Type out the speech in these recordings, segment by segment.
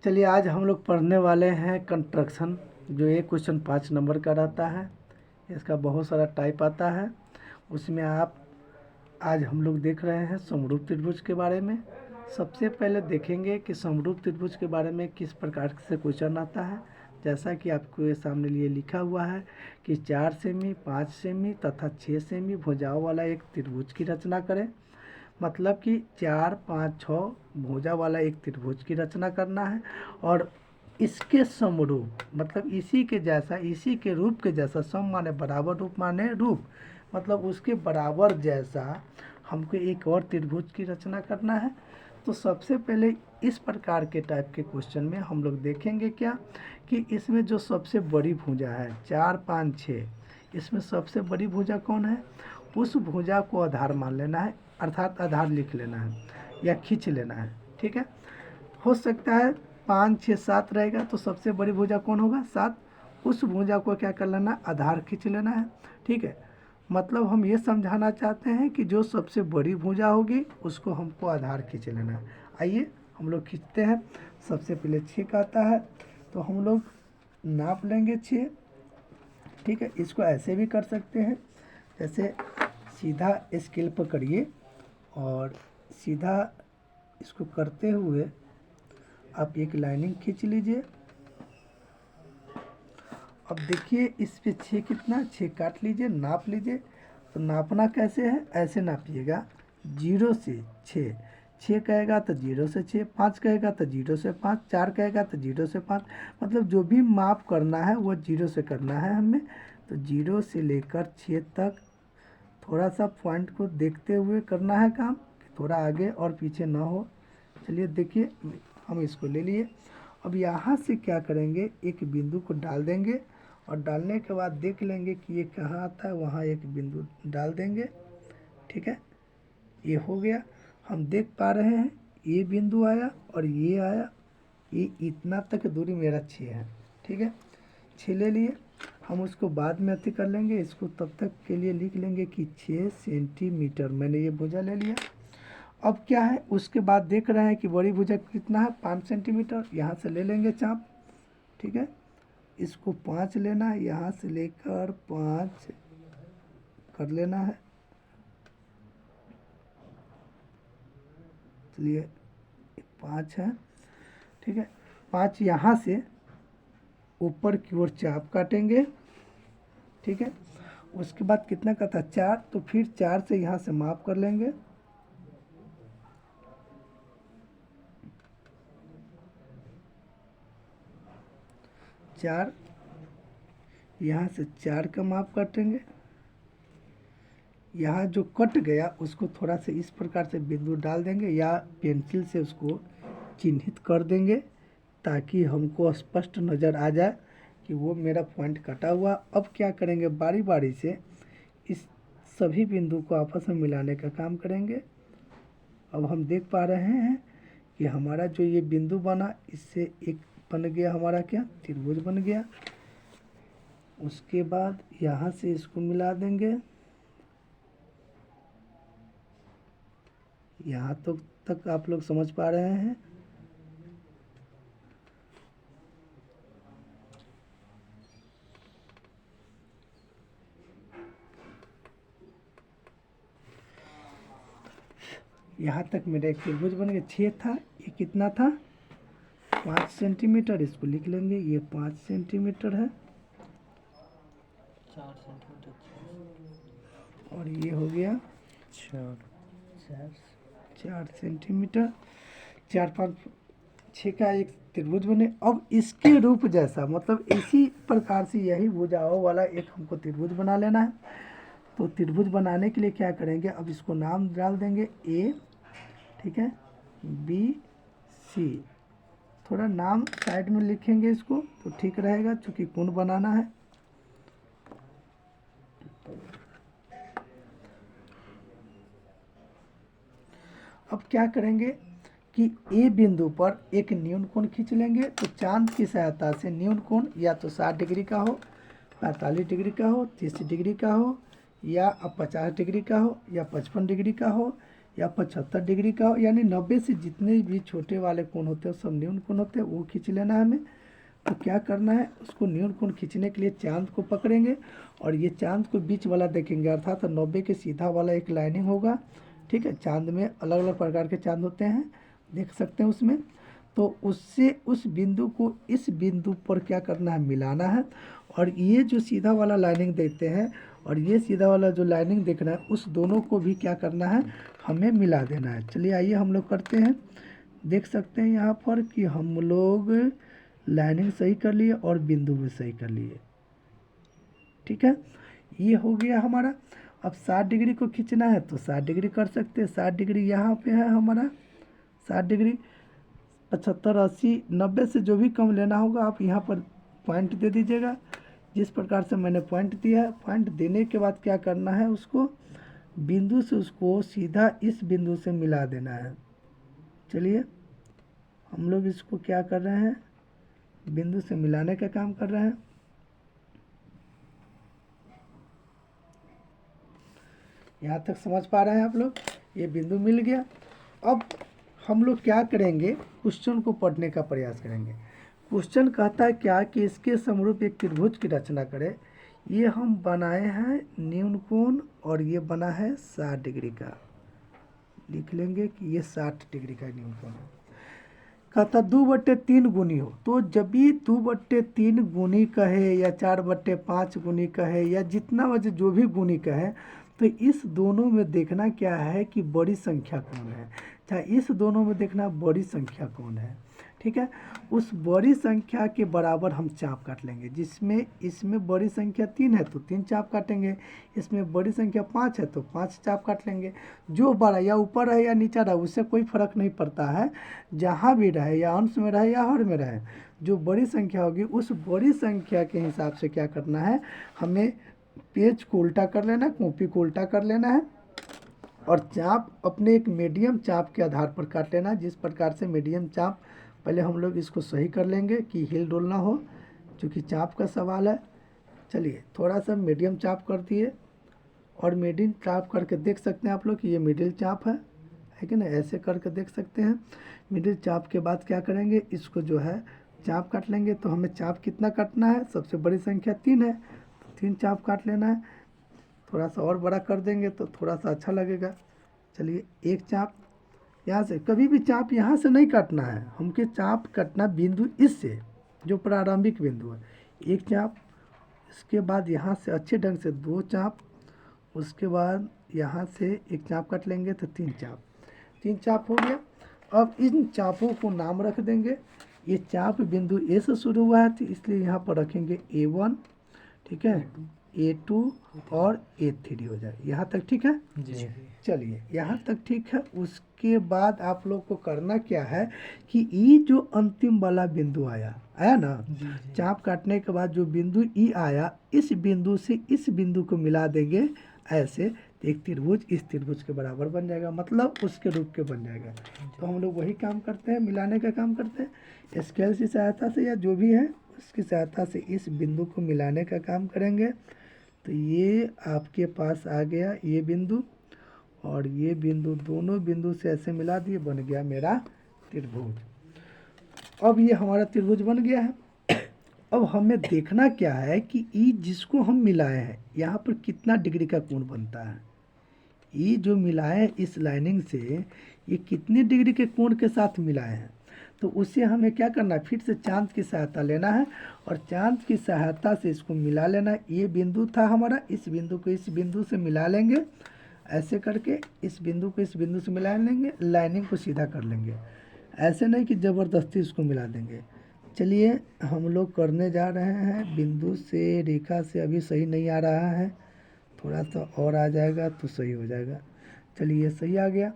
चलिए आज हम लोग पढ़ने वाले हैं कंस्ट्रक्शन, जो एक क्वेश्चन 5 नंबर का रहता है। इसका बहुत सारा टाइप आता है। उसमें आज हम लोग देख रहे हैं समरूप त्रिभुज के बारे में। सबसे पहले देखेंगे कि समरूप त्रिभुज के बारे में किस प्रकार से क्वेश्चन आता है। जैसा कि आपको ये सामने लिए लिखा हुआ है कि 4 सेमी, 5 सेमी तथा 6 सेमी भुजाओं वाला एक त्रिभुज की रचना करें। मतलब कि 4, 5, 6 भुजा वाला एक त्रिभुज की रचना करना है और इसके समरूप मतलब इसी के जैसा, इसी के रूप के जैसा, सम माने बराबर, रूप माने रूप, मतलब उसके बराबर जैसा हमको एक और त्रिभुज की रचना करना है। तो सबसे पहले इस प्रकार के टाइप के क्वेश्चन में हम लोग देखेंगे क्या कि इसमें जो सबसे बड़ी भुजा है 4, 5, 6, इसमें सबसे बड़ी भुजा कौन है, उस भुजा को आधार मान लेना है, अर्थात आधार लिख लेना है या खींच लेना है। ठीक है, हो सकता है 5, 6, 7 रहेगा तो सबसे बड़ी भुजा कौन होगा, 7। उस भुजा को क्या कर लेना, आधार खींच लेना है। ठीक है, मतलब हम ये समझाना चाहते हैं कि जो सबसे बड़ी भुजा होगी उसको हमको आधार खींच लेना है। आइए हम लोग खींचते हैं। सबसे पहले 6 का आता है तो हम लोग नाप लेंगे 6। ठीक है, इसको ऐसे भी कर सकते हैं, जैसे सीधा स्केल पकड़िए और सीधा इसको करते हुए आप एक लाइनिंग खींच लीजिए। अब देखिए इस पे 6 कितना, 6 काट लीजिए, नाप लीजिए। तो नापना कैसे है, ऐसे नापिएगा 0 से 6, 6 कहेगा तो 0 से 6, 5 कहेगा तो 0 से 5, 4 कहेगा तो 0 से 5, मतलब जो भी माप करना है वो 0 से करना है हमें। तो 0 से लेकर 6 तक थोड़ा सा पॉइंट को देखते हुए करना है काम, थोड़ा आगे और पीछे ना हो। चलिए देखिए हम इसको ले लिए। अब यहाँ से क्या करेंगे, एक बिंदु को डाल देंगे और डालने के बाद देख लेंगे कि ये कहाँ आता है, वहाँ एक बिंदु डाल देंगे। ठीक है, ये हो गया। हम देख पा रहे हैं ये बिंदु आया और ये आया, ये इतना तक दूरी मेरा 6 है। ठीक है, 6 ले लिए। हम उसको बाद में अति कर लेंगे, इसको तब तक के लिए लिख लेंगे कि 6 सेंटीमीटर मैंने ये भुजा ले लिया। अब क्या है, उसके बाद देख रहे हैं कि बड़ी भुजा कितना है, 5 सेंटीमीटर। यहाँ से ले लेंगे चाप। ठीक है, इसको 5 लेना है, यहाँ से लेकर 5 कर लेना है। चलिए 5 है। ठीक है, 5 यहाँ से ऊपर की ओर चाप काटेंगे। ठीक है, उसके बाद कितना का था, 4, तो फिर 4 से यहाँ से माप कर लेंगे। चार, यहाँ से 4 का माप काटेंगे। यहाँ जो कट गया उसको थोड़ा सा इस प्रकार से बिंदु डाल देंगे या पेंसिल से उसको चिन्हित कर देंगे ताकि हमको स्पष्ट नज़र आ जाए कि वो मेरा पॉइंट कटा हुआ। अब क्या करेंगे, बारी बारी से इस सभी बिंदु को आपस में मिलाने का काम करेंगे। अब हम देख पा रहे हैं कि हमारा जो ये बिंदु बना, इससे एक बन गया हमारा क्या, त्रिभुज बन गया। उसके बाद यहाँ से इसको मिला देंगे। यहाँ तो तक आप लोग समझ पा रहे हैं। यहाँ तक मेरा एक त्रिभुज बन गया। 6 था, ये कितना था, 5 सेंटीमीटर। इसको लिख लेंगे, ये 5 सेंटीमीटर है 4 सेंटीमीटर और ये हो गया 4 सेंटीमीटर। 4, 5, 6 का एक त्रिभुज बने। अब इसके रूप जैसा, मतलब इसी प्रकार से यही भुजाओं वाला एक हमको त्रिभुज बना लेना है। तो त्रिभुज बनाने के लिए क्या करेंगे, अब इसको नाम डाल देंगे ए। ठीक है, बी, सी। थोड़ा नाम साइड में लिखेंगे इसको तो ठीक रहेगा, क्योंकि कोण बनाना है। अब क्या करेंगे कि ए बिंदु पर एक न्यून कोण खींच लेंगे। तो चांद की सहायता से न्यून कोण या तो 60 डिग्री का हो, 45 डिग्री का हो, 30 डिग्री का हो, या 50 डिग्री का हो, या 55 डिग्री का हो, या 75 डिग्री का हो, यानी 90 से जितने भी छोटे वाले कोण होते हैं सब न्यून कोण होते हैं, वो खींच लेना है हमें। तो क्या करना है, उसको न्यून कोण खींचने के लिए चांद को पकड़ेंगे और ये चांद को बीच वाला देखेंगे, अर्थात तो 90 के सीधा वाला एक लाइनिंग होगा। ठीक है, चांद में अलग अलग प्रकार के चांद होते हैं, देख सकते हैं उसमें। तो उससे उस बिंदु को इस बिंदु पर क्या करना है, मिलाना है। और ये जो सीधा वाला लाइनिंग देखते हैं और ये सीधा वाला जो लाइनिंग देखना है, उस दोनों को भी क्या करना है, हमें मिला देना है। चलिए आइए हम लोग करते हैं। देख सकते हैं यहाँ पर कि हम लोग लाइनिंग सही कर लिए और बिंदु भी सही कर लिए। ठीक है, ये हो गया हमारा। अब 60 डिग्री को खींचना है तो 60 डिग्री कर सकते हैं। 60 डिग्री यहाँ पे है हमारा, 60 डिग्री। 75, 80, 90 से जो भी कम लेना होगा आप यहाँ पर पॉइंट दे दीजिएगा। जिस प्रकार से मैंने पॉइंट दिया है, पॉइंट देने के बाद क्या करना है, उसको बिंदु से उसको सीधा इस बिंदु से मिला देना है। चलिए हम लोग इसको क्या कर रहे हैं, बिंदु से मिलाने का काम कर रहे हैं। यहाँ तक समझ पा रहे हैं आप लोग, ये बिंदु मिल गया। अब हम लोग क्या करेंगे, क्वेश्चन को पढ़ने का प्रयास करेंगे। क्वेश्चन कहता है क्या कि इसके समरूप एक त्रिभुज की रचना करें। ये हम बनाए हैं न्यून कोण और ये बना है 60 डिग्री का। लिख लेंगे कि ये 60 डिग्री का न्यून कोण है। कहता 2/3 गुनी हो, तो जब भी 2/3 गुनी कहे या 4/5 गुनी कहे या जितना वजह जो भी गुनी कहे, तो इस दोनों में देखना क्या है कि बड़ी संख्या कौन है। चाहे इस दोनों में देखना बड़ी संख्या कौन है। ठीक है, उस बड़ी संख्या के बराबर हम चाप काट लेंगे। जिसमें इसमें बड़ी संख्या 3 है तो 3 चाप काटेंगे, इसमें बड़ी संख्या 5 है तो 5 चाप काट लेंगे। जो बड़ा या ऊपर रहे या नीचा रहे उससे कोई फर्क नहीं पड़ता है, जहाँ भी रहे, या अंश में रहे या हर में रहे, जो बड़ी संख्या होगी उस बड़ी संख्या के हिसाब से क्या करना है, हमें पेज को उल्टा कर लेना है, कॉपी को उल्टा कर लेना है और चाप अपने एक मीडियम चाप के आधार पर काट लेना। जिस प्रकार से मीडियम चाप, पहले हम लोग इसको सही कर लेंगे कि हिल डुल ना हो, क्योंकि चाप का सवाल है। चलिए थोड़ा सा मीडियम चाप कर दिए और मीडियम चाप करके देख सकते हैं आप लोग कि ये मिडिल चाप है कि ना, ऐसे करके देख सकते हैं। मिडिल चाप के बाद क्या करेंगे, इसको जो है चाप काट लेंगे। तो हमें चाप कितना काटना है, सबसे बड़ी संख्या 3 है तो 3 चाप काट लेना है। थोड़ा सा और बड़ा कर देंगे तो थोड़ा सा अच्छा लगेगा। चलिए एक चाप यहाँ से, कभी भी चाप यहाँ से नहीं काटना है, हमके चाप काटना बिंदु इससे जो प्रारंभिक बिंदु है, एक चाप। इसके बाद यहाँ से अच्छे ढंग से 2 चाप, उसके बाद यहाँ से एक चाप काट लेंगे तो 3 चाप। 3 चाप हो गया। अब इन चापों को नाम रख देंगे। ये चाप बिंदु ए से शुरू हुआ है तो इसलिए यहाँ पर रखेंगे A1, ठीक है, A2 और A3 हो जाए। यहाँ तक ठीक है जी। चलिए यहाँ तक ठीक है। उसके बाद आप लोग को करना क्या है कि ई जो अंतिम वाला बिंदु आया ना, चाप काटने के बाद जो बिंदु ई आया, इस बिंदु से इस बिंदु को मिला देंगे ऐसे, तो एक त्रिभुज इस त्रिभुज के बराबर बन जाएगा, मतलब उसके रूप के बन जाएगा। तो हम लोग वही काम करते हैं, मिलाने का काम करते हैं। स्केल की सहायता से या जो भी है उसकी सहायता से इस बिंदु को मिलाने का काम करेंगे। तो ये आपके पास आ गया ये बिंदु और ये बिंदु, दोनों बिंदु से ऐसे मिला दिए, बन गया मेरा त्रिभुज। अब ये हमारा त्रिभुज बन गया है। अब हमें देखना क्या है कि ई जिसको हम मिलाए हैं यहाँ पर कितना डिग्री का कोण बनता है। ई जो मिलाए हैं इस लाइनिंग से, ये कितने डिग्री के कोण के साथ मिलाए हैं, तो उससे हमें क्या करना है, फिर से चांद की सहायता लेना है और चांद की सहायता से इसको मिला लेना है। ये बिंदु था हमारा, इस बिंदु को इस बिंदु से मिला लेंगे, ऐसे करके इस बिंदु को इस बिंदु से मिला लेंगे, लाइनिंग को सीधा कर लेंगे। ऐसे नहीं कि ज़बरदस्ती इसको मिला देंगे। चलिए हम लोग करने जा रहे हैं। बिंदु से रेखा से अभी सही नहीं आ रहा है, थोड़ा सा और आ जाएगा तो सही हो जाएगा। चलिए सही आ गया।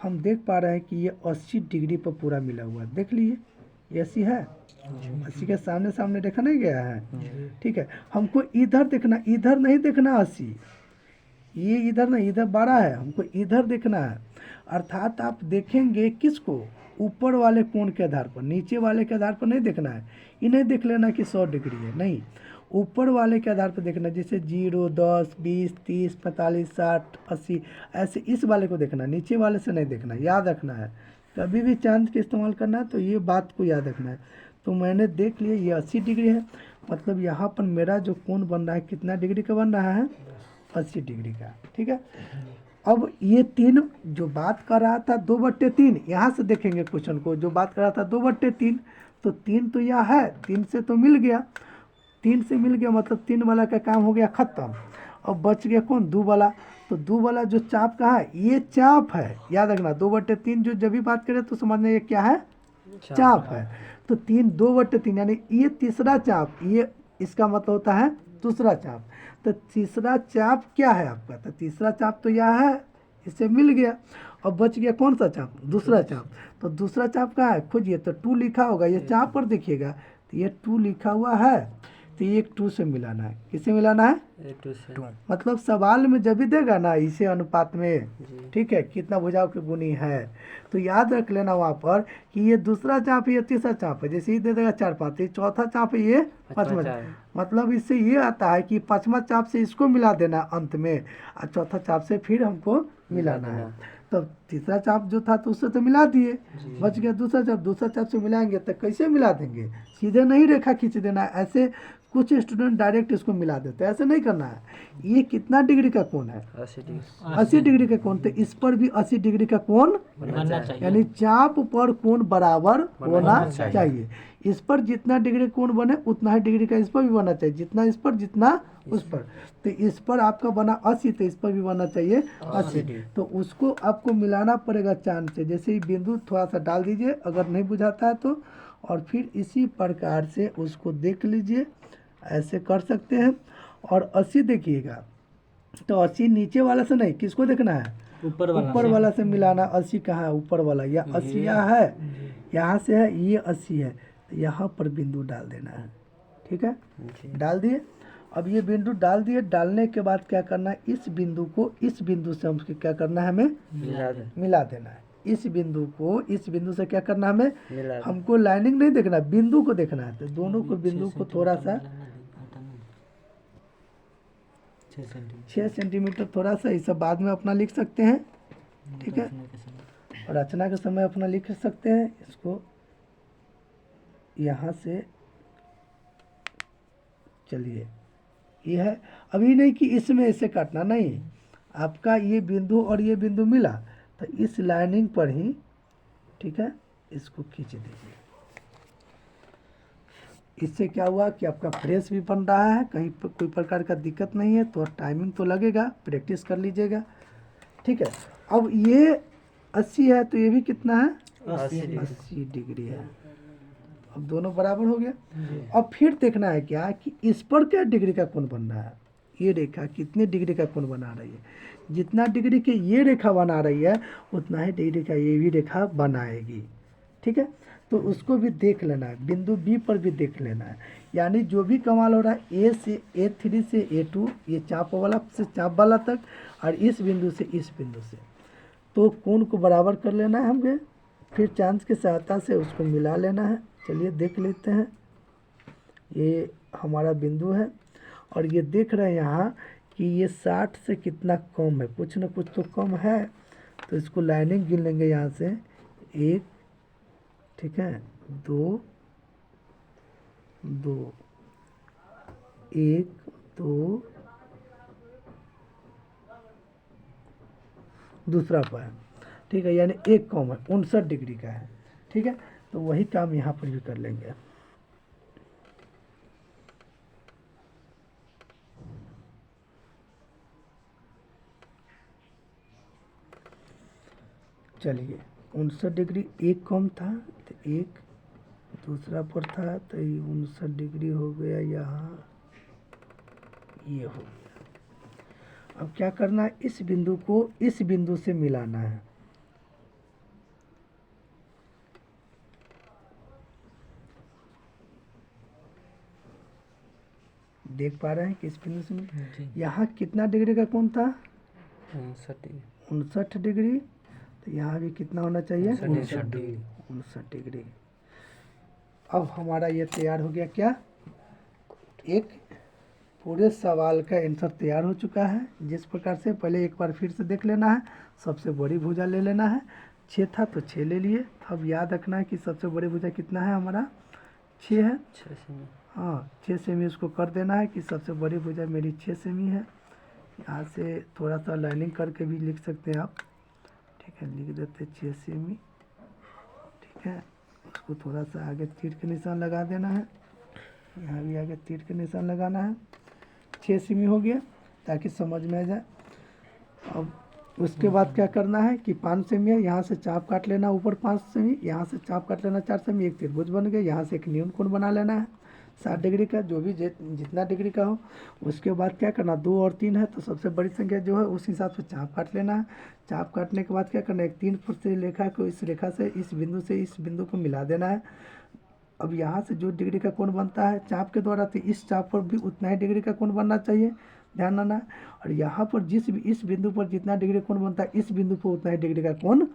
हम देख पा रहे हैं कि ये 80 डिग्री पर पूरा मिला हुआ है, देख लीजिए ये 80 है, 80 के सामने सामने देखा नहीं गया है। ठीक है, हमको इधर देखना, इधर नहीं देखना 80, ये इधर नहीं, इधर 12 है, हमको इधर देखना है। अर्थात आप देखेंगे किसको, ऊपर वाले कोण के आधार पर, नीचे वाले के आधार पर नहीं देखना है। ये नहीं देख लेना कि 100 डिग्री है, नहीं, ऊपर वाले के आधार पर देखना, जैसे 0, 10, 20, 30, 45, 60, 80, ऐसे इस वाले को देखना, नीचे वाले से नहीं देखना, याद रखना है। कभी भी चांद का इस्तेमाल करना है तो ये बात को याद रखना है। तो मैंने देख लिया ये 80 डिग्री है, मतलब यहाँ पर मेरा जो कोण बन रहा है कितना डिग्री का बन रहा है, 80 डिग्री का। ठीक है, अब ये 3 जो बात कर रहा था 2/3, यहाँ से देखेंगे क्वेश्चन को, जो बात कर रहा था 2/3, तो 3 तो यह है, 3 से तो मिल गया, 3 से मिल गया, मतलब 3 वाला का काम हो गया ख़त्म। अब बच गया कौन, 2 वाला। तो 2 वाला जो चाप का है ये चाप है, याद रखना। 2/3 जो जब भी बात करें तो समझना ये क्या है, चाप है। तो 2/3 यानी ये तीसरा चाप, ये इसका मतलब होता है दूसरा चाप। तो तीसरा चाप क्या है आपका, तो तीसरा चाप तो यह है, इससे मिल गया। अब बच गया कौन सा चाप, दूसरा चाप। तो दूसरा चाप का है, खोजिए, तो 2 लिखा होगा, ये चाप पर देखिएगा, तो ये 2 लिखा हुआ है, तो ये 2 से मिलाना है। किससे मिलाना है, 2 से। मतलब सवाल में जब भी देगा ना इसे अनुपात में, ठीक है, कितना भुजाओं की गुनी है, तो याद रख लेना वहाँ पर कि ये दूसरा चाप है, ये तीसरा चाप है। जैसे ही दे देगा 4, 5, ये चौथा चाप है, ये पाँचवा चाप। मतलब इससे ये आता है कि पाँचवा चाप से इसको मिला देना अंत में, और चौथा चाप से फिर हमको मिलाना है। तो तीसरा चाप जो था तो उससे तो मिला दिए, बच गया दूसरा चाप। दूसरा चाप से मिलाएंगे तो कैसे मिला देंगे, सीधे नहीं रेखा खींच देना है, ऐसे कुछ स्टूडेंट डायरेक्ट इसको मिला देते हैं, ऐसे नहीं करना है। ये कितना डिग्री का कोण है, 80 डिग्री का कोण, तो इस पर भी 80 डिग्री का कोण बनना चाहिए, यानी चाप पर कोण बराबर होना चाहिए। इस पर जितना डिग्री कोण बने उतना ही डिग्री का इस पर भी बनना चाहिए, जितना इस पर जितना उस पर। तो इस पर आपका बना 80, तो इस पर भी बनना चाहिए 80। तो उसको आपको मिलाना पड़ेगा चांद से। जैसे ही बिंदु थोड़ा सा डाल दीजिए अगर नहीं बुझाता है तो, और फिर इसी प्रकार से उसको देख लीजिए, ऐसे कर सकते हैं। और 80 देखिएगा, तो 80 नीचे वाला से नहीं, किसको देखना है, ऊपर वाला से मिलाना। 80 कहाँ है, ऊपर वाला, या 80 यहाँ है, यहाँ से है, ये 80 है, तो यहाँ पर बिंदु डाल देना है। ठीक है, डाल दिए। अब ये बिंदु डाल दिए, डालने के बाद क्या करना है, इस बिंदु को इस बिंदु से हमको क्या करना है, हमें मिला देना है। इस बिंदु को इस बिंदु से क्या करना है, हमें, हमको लाइनिंग नहीं देखना, बिंदु को देखना है। तो दोनों को बिंदु को थोड़ा सा 6 सेंटीमीटर थोड़ा सा, ये सब बाद में अपना लिख सकते हैं। ठीक है, और रचना के समय अपना लिख सकते हैं। इसको यहाँ से, चलिए, ये है। अभी नहीं कि इसमें ऐसे काटना नहीं, आपका ये बिंदु और ये बिंदु मिला तो इस लाइनिंग पर ही, ठीक है, इसको खींच दीजिए। इससे क्या हुआ कि आपका फ्रेश भी बन रहा है, कहीं पर कोई प्रकार का दिक्कत नहीं है। तो टाइमिंग तो लगेगा, प्रैक्टिस कर लीजिएगा। ठीक है, अब ये 80 है, तो ये भी कितना है, 80 डिग्री है। अब दोनों बराबर हो गया। अब फिर देखना है क्या कि इस पर क्या डिग्री का कोण बन रहा है, ये रेखा कितने डिग्री का कोण बना रही है। जितना डिग्री के ये रेखा बना रही है उतना ही डिग्री का ये भी रेखा बनाएगी। ठीक है, तो उसको भी देख लेना है, बिंदु बी पर भी देख लेना है। यानी जो भी कमाल हो रहा है, ए से A3 से A2, ये चाप वाला से चाप वाला तक, और इस बिंदु से इस बिंदु से, तो कोण को बराबर कर लेना है हमें। फिर चांद की सहायता से उसको मिला लेना है। चलिए देख लेते हैं, ये हमारा बिंदु है, और ये देख रहे हैं यहाँ कि ये 60 से कितना कम है, कुछ ना कुछ तो कम है। तो इसको लाइनिंग गिन लेंगे यहाँ से, 1, ठीक है, 2, 2, 1, 2, दूसरा पर, ठीक है, यानी एक कम है, 59 डिग्री का है। ठीक है, तो वही काम यहाँ पर भी कर लेंगे। चलिए, 59 डिग्री एक कम था, तो एक दूसरा पर था, तो ये 59 डिग्री हो गया यहाँ, ये हो गया। अब क्या करना है, इस बिंदु को इस बिंदु से मिलाना है। देख पा रहे हैं कि इस बिंदु से यहाँ कितना डिग्री का कोण था, 59 डिग्री। तो यहाँ भी कितना होना चाहिए, 59 डिग्री। अब हमारा ये तैयार हो गया क्या, एक पूरे सवाल का आंसर तैयार हो चुका है। जिस प्रकार से पहले एक बार फिर से देख लेना है। सबसे बड़ी भुजा ले लेना है। 6 था तो 6 ले लिए। अब याद रखना है कि सबसे बड़ी भुजा कितना है हमारा, 6 है। 6 सेमी। हाँ 6 सेमी उसको कर देना है कि सबसे बड़ी भुजा मेरी 6 सेमी है। यहाँ से थोड़ा सा लाइनिंग करके भी लिख सकते हैं आप। ठीक है, लिख देते 6 सेमी। ठीक है, उसको थोड़ा सा आगे तीर के निशान लगा देना है। यहाँ भी आगे तीर के निशान लगाना है। 6 सेमी हो गया ताकि समझ में आ जाए। अब उसके बाद क्या करना है कि 5 सेमी है, यहाँ से चाप काट लेना ऊपर 5 सेमी, यहाँ से चाप काट लेना 4 सेमी, एक त्रिभुज बन गया। यहाँ से एक न्यून कोण बना लेना है 60 डिग्री का, जो भी जितना डिग्री का हो। उसके बाद क्या करना, 2 और 3 है तो सबसे बड़ी संख्या जो है उस हिसाब से चाप काट लेना है। चाप काटने के बाद क्या करना है, एक 3 फुट से रेखा को इस रेखा से इस बिंदु से इस बिंदु को मिला देना है। अब यहाँ से जो डिग्री का कोण बनता है चाप के द्वारा, तो इस चाप पर भी उतना ही डिग्री का कोण बनना चाहिए, ध्यान रखना। और यहाँ पर इस बिंदु पर जितना डिग्री कोण बनता है इस बिंदु पर उतना ही डिग्री का कोण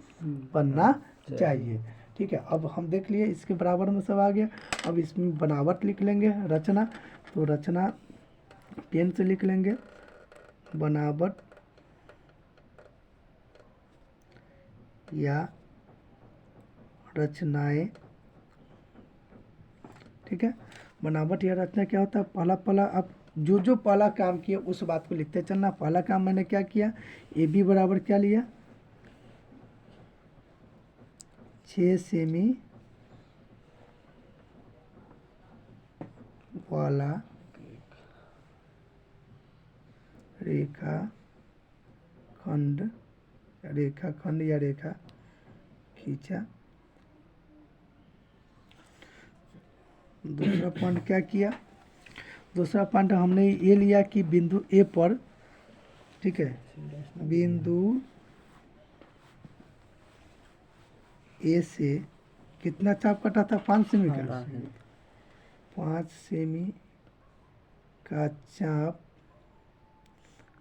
बनना चाहिए। ठीक है, अब हम देख लिए इसके बराबर में सब आ गया। अब इसमें बनावट लिख लेंगे, रचना। तो रचना पेन से लिख लेंगे, बनावट या रचनाएं। ठीक है, बनावट या रचना क्या होता है, पहला पहला आप जो पहला काम किया उस बात को लिखते चलना। पहला काम मैंने क्या किया, ए बी बराबर क्या लिया, 6 सेमी वाला रेखा खंड या रेखा खींचा। दूसरा पॉइंट क्या किया, दूसरा पॉइंट हमने ये लिया कि बिंदु ए पर, ठीक है, बिंदु ए से कितना चाप कटा था, 5 सेमी का। 5 सेमी का चाप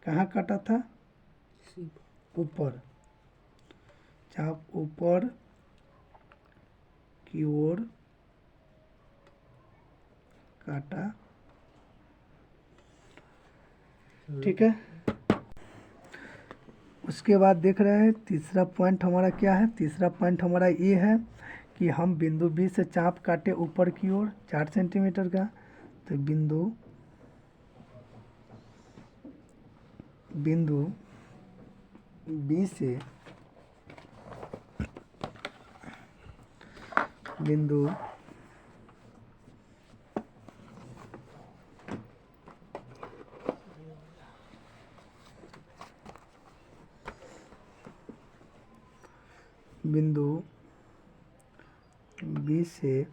कहाँ कटा था, ऊपर। चाप ऊपर की ओर काटा। ठीक है, उसके बाद देख रहे हैं तीसरा पॉइंट हमारा क्या है। तीसरा पॉइंट हमारा ये है कि हम बिंदु बी से चाप काटे ऊपर की ओर 4 सेंटीमीटर का। तो बिंदु बी से बिंदु बी से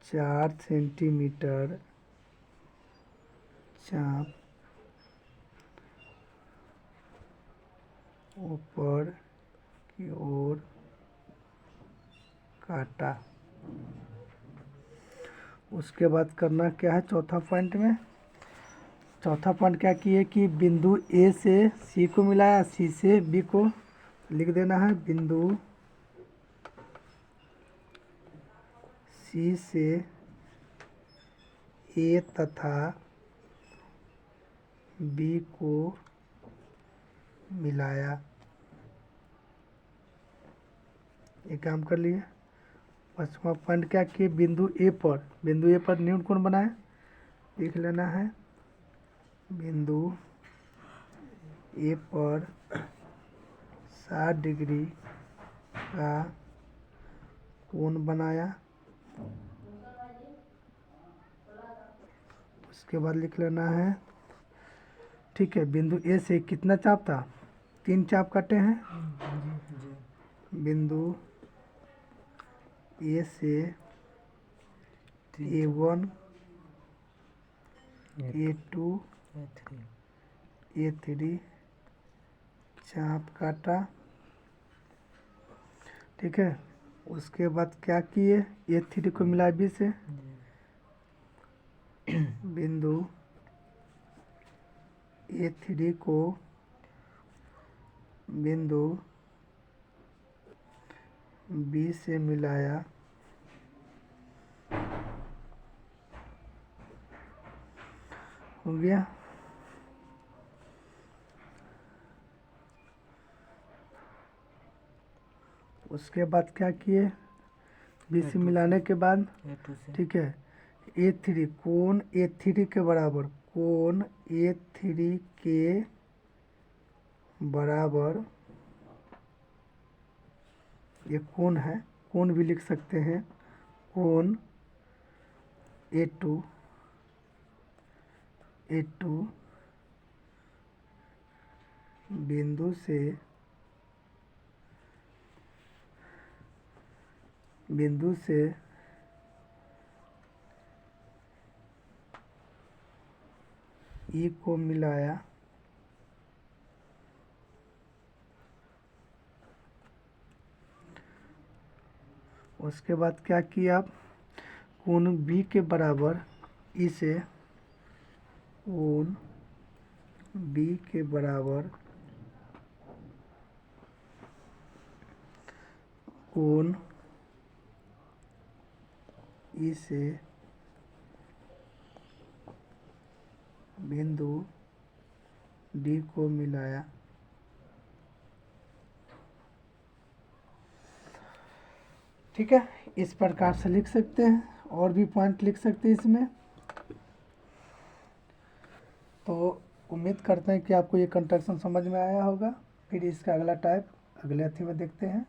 4 सेंटीमीटर चाप ऊपर की ओर काटा। उसके बाद करना क्या है चौथा पॉइंट में, चौथा पॉइंट क्या किए कि बिंदु ए से सी को मिलाया, सी से बी को लिख देना है। बिंदु सी से ए तथा बी को मिलाया। ये काम कर लिए। पांचवा पॉइंट क्या किए, बिंदु ए पर न्यून कोण बनाए, लिख लेना है। बिंदु ए पर 60 डिग्री का कोण बनाया। उसके बाद लिख लेना है, ठीक है, बिंदु ए से कितना चाप था, 3 चाप काटे हैं। बिंदु ए से A1 A2 A3 चाप काटा। ठीक है, उसके बाद क्या किए, A3 को मिला बी से। बिंदु A3 को बिंदु बी से मिलाया। हो गया। उसके बाद क्या किए, BC मिलाने के बाद, ठीक है, A3 कोण A3 के बराबर, कोण A3 के बराबर, ये कोण है, कोण भी लिख सकते हैं, कोण A2 बिंदु से E को मिलाया, उसके बाद क्या किया, कोण B के बराबर इसे, कोण B के बराबर कोण E से बिंदु D को मिलाया। ठीक है, इस प्रकार से लिख सकते हैं, और भी पॉइंट लिख सकते हैं इसमें। तो उम्मीद करते हैं कि आपको ये कंस्ट्रक्शन समझ में आया होगा। फिर इसका अगला टाइप अगले अथी में देखते हैं।